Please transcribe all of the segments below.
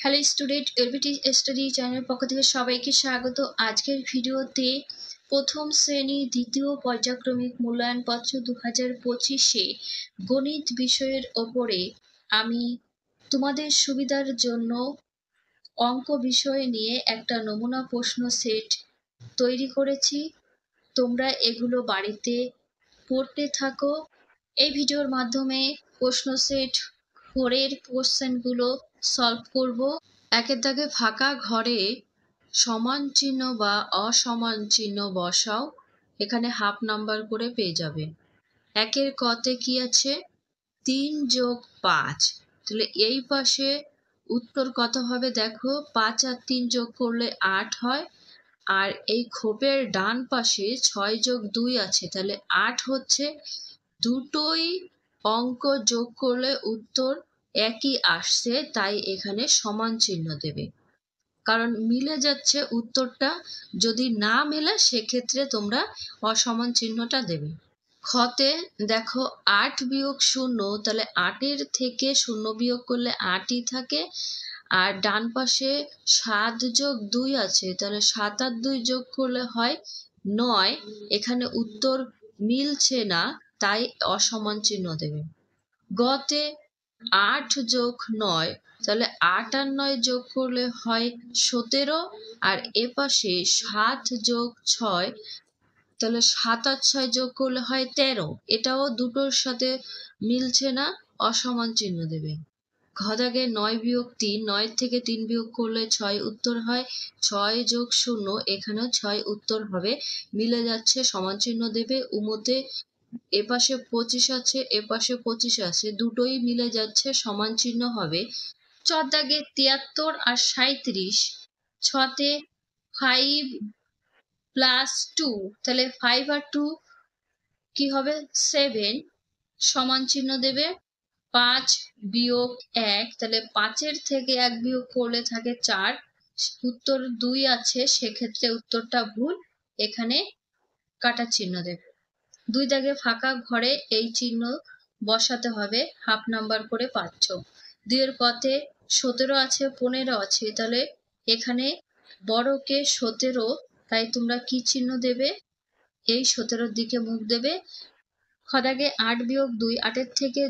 Hello student, LBT study channel পক্ষ থেকে সবাইকে স্বাগত। আজকের ভিডিওতে প্রথম শ্রেণী দ্বিতীয় পর্যায়ক্রমিক মূল্যায়নপত্র 2025-এ গণিত বিষয়ের ওপরে আমি তোমাদের সুবিধার জন্য অঙ্ক বিষয় নিয়ে একটা নমুনা প্রশ্ন সেট তৈরি করেছি। তোমরা এগুলো বাড়িতে পড়তে থাকো। এই ভিডিওর মাধ্যমে প্রশ্ন সেট 4-এর কোশ্চেনগুলো সলভ করব। একের দাগে ফাঁকা ঘরে সমান চিহ্ন বা অসমান চিহ্ন বসাও। এখানে হাফ নাম্বার করে পেয়ে যাবে। একের কতে কি আছে? 3 যোগ 5। তাহলে এই পাশে উত্তর কত হবে দেখো, 5 আর 3 যোগ করলে 8 হয়। আর এই খোপের ডান পাশে 6 যোগ 2 আছে, তাহলে 8 হচ্ছে। দুটোই অঙ্ক যোগ করলে উত্তর একই আসছে, তাই এখানে সমান চিহ্ন দেবে, কারণ মিলে যাচ্ছে উত্তরটা। যদি না মেলে সেক্ষেত্রে তোমরা অসমান চিহ্নটা দেবে। খতে দেখো 8 বিয়োগ 0, তাহলে 8-এর থেকে 0 বিয়োগ করলে 8ই থাকে। আর ডান পাশে 7 যোগ 2 আছে, তাহলে 7 আর 2 যোগ করলে হয় 9। এখানে উত্তর মিলছে না, তাই অসমান চিহ্ন দেবে। গতে 8 যোগ 9, তাহলে 8 আর 9 যোগ করলে হয় 17। আর এপাশে 7 যোগ 6, তাহলে 7 আর 6 যোগ করলে হয় 13। এটাও দুটোর সাথে মিলছে না, অসমান চিহ্ন দেবে। ঘদাগে 9 বিয়োগ 3, 9 থেকে 3 বিয়োগ করলে 6 উত্তর হয়। 6 যোগ 0, এখানেও 6 উত্তর হবে, মিলে যাচ্ছে, সমান চিহ্ন দেবে। উমতে এপাশে 25 আছে, এপাশে 25 আছে, দুটোই মিলে যাচ্ছে, সমান চিহ্ন হবে। চর দাগে 73 আর 37, ছতে 5 প্লাস 2, তাহলে 5 আর 2 কি হবে? 7, সমান চিহ্ন দেবে। 5 বিয়োগ 1, তাহলে 5-এর থেকে 1 বিয়োগ করলে থাকে 4, উত্তর 2 আছে, সেক্ষেত্রে উত্তরটা ভুল, এখানে কাটা চিহ্ন দেবে। 2 দাগে ফাঁকা ঘরে এই চিহ্ন বসাতে হবে, হাফ নাম্বার করে পাচ্ছ। 2-এর কতে 17 আছে, 15 আছে, তাহলে এখানে বড়কে 17, তাই তোমরা কি চিহ্ন দেবে? এই 17-র দিকে মুখ দেবে। খদাগে 8 বিয়োগ 2, 8-এর থেকে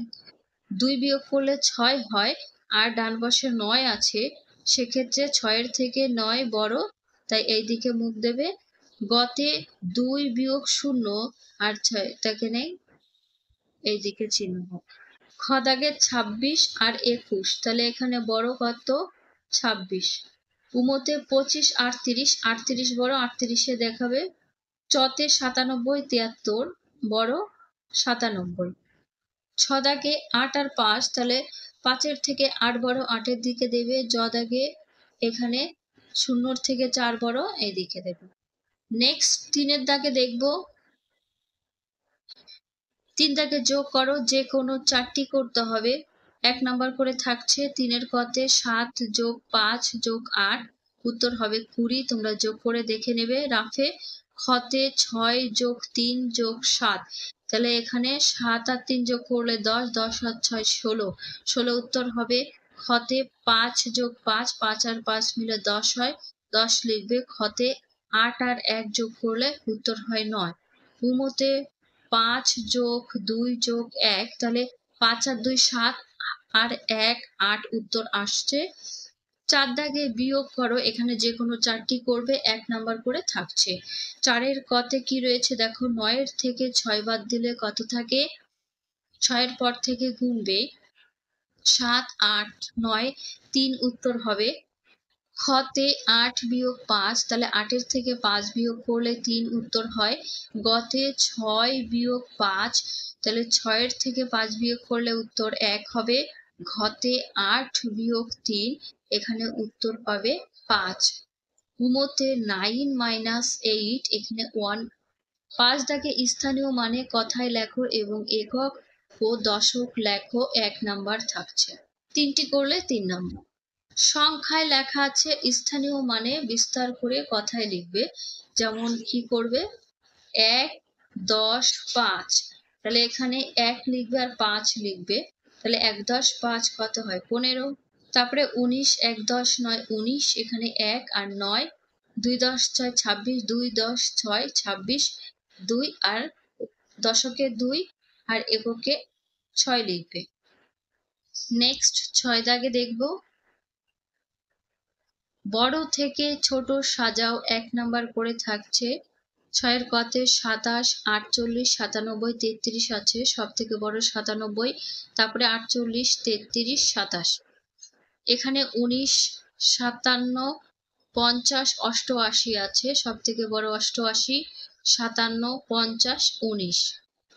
2 বিয়োগ করলে 6 হয়। আর ডান পাশে 9 আছে, সেক্ষেত্রে 6-এর থেকে 9 বড়, তাই এই দিকে মুখ দেবে। গতে 2 বিয়োগ 0 আর 6টাকে নেই, এই দিকে চিহ্ন হবে। খদাগে 26 আর 21, তাহলে এখানে বড় কত? 26। উমতে 25 আর 30, 38 বড়, 38-এ দেখাবে। চতে 97, 73 বড়, 97। ছদাগে 8 আর 5, তাহলে 5-এর থেকে 8 বড়, 8-এর দিকে দেবে। জদাগে এখানে 0-র থেকে 4 বড়, এই দিকে দেবে। নেক্সট 3-এর দাগে দেখব। 3 দাগে যোগ করো, যে কোনো 4টি করতে হবে, 1 নাম্বার করে থাকছে। 3-এর কতে 7 যোগ 5 যোগ 8, উত্তর হবে 20। তোমরা যোগ করে দেখে নেবে রাফে। খতে 6 যোগ 3 যোগ 7, তাহলে এখানে 7 আর 3 যোগ করলে 10, 10 আর 6 16, 16 উত্তর হবে। খতে 5 যোগ 5, 5 আর 5 মিলে 10 হয়, 10 লিখবে। খতে 8 আর 1 যোগ করলে উত্তর হয় 9। উমতে 5 যোগ 2 যোগ 1, তাহলে 5 আর 2 7 আর 1 8, উত্তর আসছে। 4 দাগে বিয়োগ করো, এখানে যে কোনো 4টি করবে, 1 নাম্বার করে থাকছে। 4-এর কতে কি রয়েছে দেখো, 9-এর থেকে 6 বাদ দিলে কত থাকে? 6-এর পর থেকে গুনবে, 7 8 9, 3 উত্তর হবে। খতে 8 বিয়োগ 5, তাহলে 8-এর থেকে 5 বিয়োগ করলে 3 উত্তর হয়। গতে 6 বিয়োগ 5, তাহলে 6-এর থেকে 5 বিয়োগ করলে উত্তর 1 হবে। ঘতে 8 বিয়োগ 3, এখানে উত্তর পাবে 5। উমতে 9 মাইনাস 8, এখানে 1। 5 দাগে স্থানীয় মানে কথায় লেখো এবং একক ও দশক লেখো, 1 নাম্বার থাকছে। 3টি করলে 3 নাম্বার। সংখ্যায় লেখা আছে, স্থানীয় মানে বিস্তার করে কথায় লিখবে। যেমন কি করবে? 1 10 5, তাহলে এখানে 1 লিখবে আর 5 লিখবে, তাহলে 1 10 5 কত হয়? 15। তারপরে 19 1 10 9 19, এখানে 1 আর 9, 2 10 6 26, 2 10 6 26, 2 আর দশকে 2 আর এককে 6 লিখবে। নেক্সট 6 দাগে দেখব, বড় থেকে ছোট সাজাও 1 নাম্বার করে থাকছে। 6 কতে 27, 48, 97, 33 আছে, সব থেকে বড় 97, তারপরে 48, 33, 27। এখানে 19, 57, 50, 88 আছে, সব থেকে বড় 88, 57, 50, 19।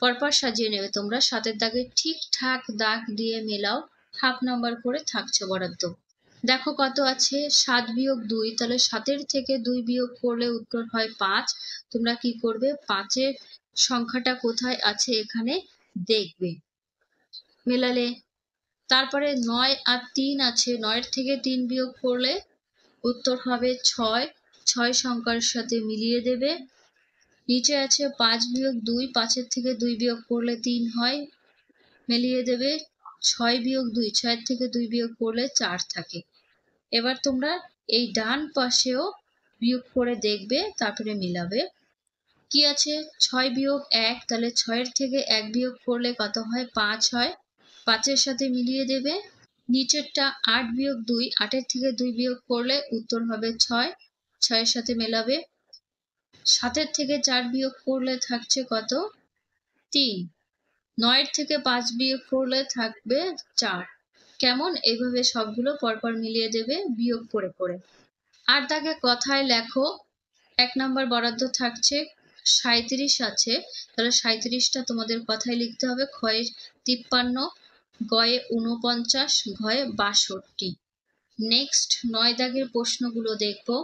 পরপর সাজিয়ে নেবে তোমরা। 7 দাগে ঠিকঠাক দাগ দিয়ে মেলাও, হাফ নাম্বার করে থাকছে বরাদ্দ। দেখো কত আছে, 7 বিয়োগ 2, তাহলে 7 থেকে 2 বিয়োগ করলে উত্তর হয় 5। তোমরা কি করবে, 5-এর সংখ্যাটা কোথায় আছে এখানে দেখবে, মেলালে। তারপরে 9 আর 3 আছে, 9 থেকে 3 বিয়োগ করলে উত্তর হবে 6, 6 সংখ্যার সাথে মিলিয়ে দেবে। নিচে আছে 5 বিয়োগ 2, 5-এর থেকে 2 বিয়োগ করলে 3 হয়, মিলিয়ে দেবে। 6 বিয়োগ 2, 6-এর থেকে 2 বিয়োগ করলে 4 থাকে। এবার তোমরা এই ডান পাশেও বিয়োগ করে দেখবে, তারপরে মিলাবে। কি আছে, 6 বিয়োগ 1, তাহলে 6-এর থেকে 1 বিয়োগ করলে কত হয়, 5 হয়, 5-এর সাথে মিলিয়ে দেবে। নিচেরটা 8 বিয়োগ 2, 8-এর থেকে 2 বিয়োগ করলে উত্তর হবে 6, 6-এর সাথে মেলাবে। 7-এর থেকে 4 বিয়োগ করলে থাকছে কত, 3, 9-এর থেকে 5 বিয়োগ করলে থাকবে 4। কেমন, এইভাবে সবগুলো পরপর মিলিয়ে দেবে বিয়োগ করে করে। 8 দাগে কথায় লেখো, 1 নাম্বার বরাদ্দ থাকছে 37 আছে, তাহলে 37টা তোমাদের কথায় লিখতে হবে। ক্ষয়ে 53, গয়ে 49, ঘয়ে 62। নেক্সট 9 দাগের প্রশ্নগুলো দেখবো।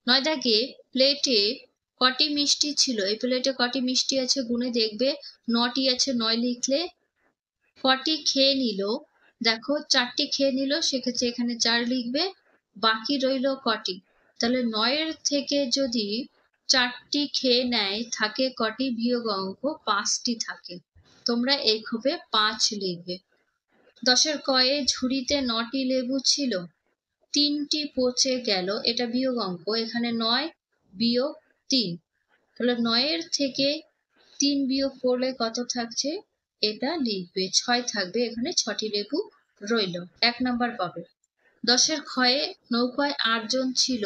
9 দাগে প্লেটে কটি মিষ্টি ছিল, এই প্লেটে কটি মিষ্টি আছে গুনে দেখবে। 9টি আছে, 9 লিখলে। কটি খেয়ে নিল, দেখো 4টি খেয়ে নিল, সেক্ষেত্রে এখানে 4 লিখবে। বাকি রইল কটি, তাহলে 9-এর থেকে যদি 4টি খেয়ে নেয় থাকে কটি, বিয়োগ অঙ্ক 5টি থাকে, তোমরা এই ক্ষোভে 5 লিখবে। 10-এর কয়ে ঝুড়িতে 9টি লেবু ছিল, 3টি পচে গেল, এটা বিয়োগ অঙ্ক, এখানে 9 বিয়োগ 3, তাহলে 9-এর থেকে 3 বিয়োগ করলে কত থাকছে, এটা লিখবে, 6 থাকবে, এখানে 6টি লেবু রইল, 1 নাম্বার পাবে। 10-এর ক্ষয়ে নৌকায় 8 জন ছিল,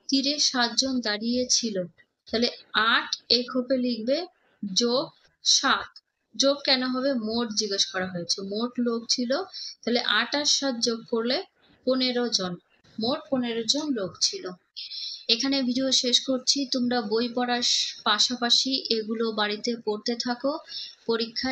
তীরে 7 জন দাঁড়িয়ে ছিল, তাহলে 8 এই ক্ষোভে লিখবে, যোগ 7। যোগ কেন হবে, মোট জিজ্ঞেস করা হয়েছে, মোট লোক ছিল, তাহলে 8 আর 7 যোগ করলে 15 জন, মোট 15 জন লোক ছিল। এখানে ভিডিও শেষ করছি। তোমরা বই পড়ার পাশাপাশি এগুলো বাড়িতে পড়তে থাকো, পরীক্ষায়